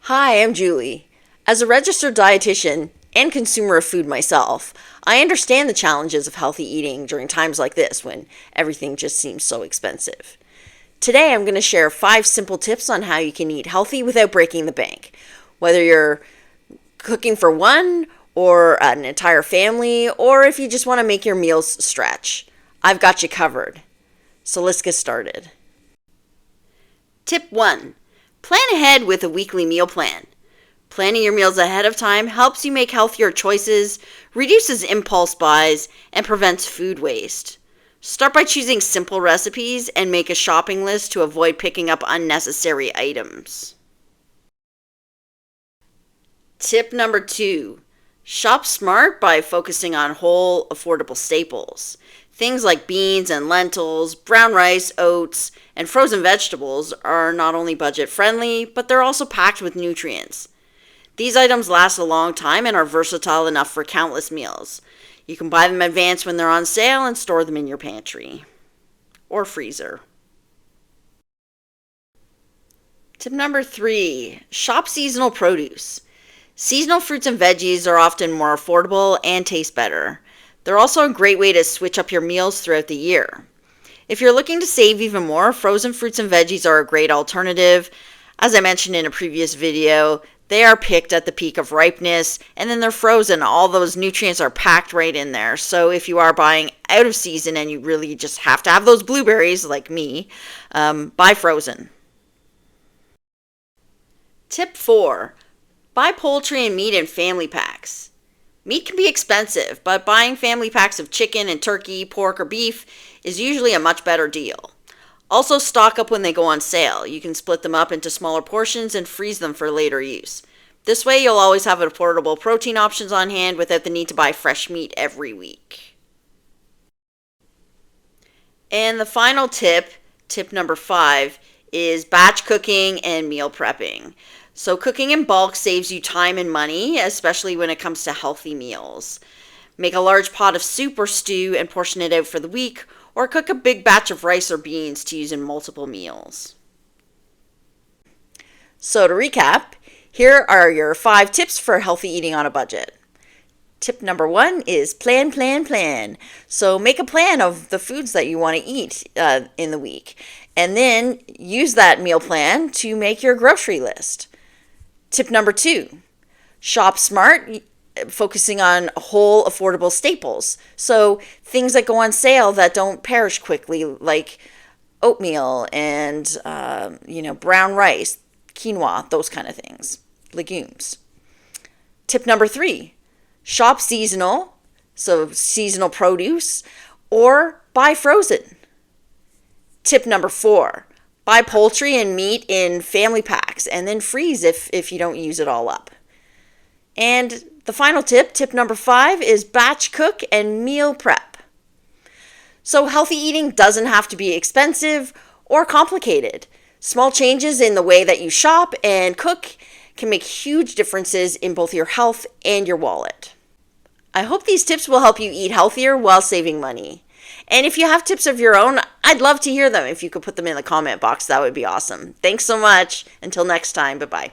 Hi, I'm Julie. As a registered dietitian and consumer of food myself, I understand the challenges of healthy eating during times like this when everything just seems so expensive. Today, I'm going to share 5 simple tips on how you can eat healthy without breaking the bank. Whether you're cooking for one or an entire family, or if you just want to make your meals stretch, I've got you covered. So let's get started. Tip 1. Plan ahead with a weekly meal plan. Planning your meals ahead of time helps you make healthier choices, reduces impulse buys, and prevents food waste. Start by choosing simple recipes and make a shopping list to avoid picking up unnecessary items. Tip number 2. Shop smart by focusing on whole, affordable staples. Things like beans and lentils, brown rice, oats, and frozen vegetables are not only budget friendly, but they're also packed with nutrients. These items last a long time and are versatile enough for countless meals. You can buy them in advance when they're on sale and store them in your pantry or freezer. Tip number 3, shop seasonal produce. Seasonal fruits and veggies are often more affordable and taste better. They're also a great way to switch up your meals throughout the year. If you're looking to save even more, frozen fruits and veggies are a great alternative. As I mentioned in a previous video, they are picked at the peak of ripeness, and then they're frozen. All those nutrients are packed right in there. So if you are buying out of season and you really just have to have those blueberries, like me, buy frozen. Tip 4. Buy poultry and meat in family packs. Meat can be expensive, but buying family packs of chicken and turkey, pork, or beef is usually a much better deal. Also, stock up when they go on sale. You can split them up into smaller portions and freeze them for later use. This way, you'll always have affordable protein options on hand without the need to buy fresh meat every week. And the final tip, tip number 5, is batch cooking and meal prepping. So cooking in bulk saves you time and money, especially when it comes to healthy meals. Make a large pot of soup or stew and portion it out for the week, or cook a big batch of rice or beans to use in multiple meals. So to recap, here are your 5 tips for healthy eating on a budget. Tip number 1 is plan, plan, plan. So make a plan of the foods that you want to eat in the week, and then use that meal plan to make your grocery list. Tip number 2, shop smart, focusing on whole, affordable staples. So things that go on sale that don't perish quickly, like oatmeal and brown rice, quinoa, those kind of things, legumes. Tip number 3, shop seasonal, so seasonal produce, or buy frozen. Tip number 4, buy poultry and meat in family packs and then freeze if you don't use it all up. And the final tip, tip number 5, is batch cook and meal prep. So healthy eating doesn't have to be expensive or complicated. Small changes in the way that you shop and cook can make huge differences in both your health and your wallet. I hope these tips will help you eat healthier while saving money. And if you have tips of your own, I'd love to hear them. If you could put them in the comment box, that would be awesome. Thanks so much. Until next time, bye-bye.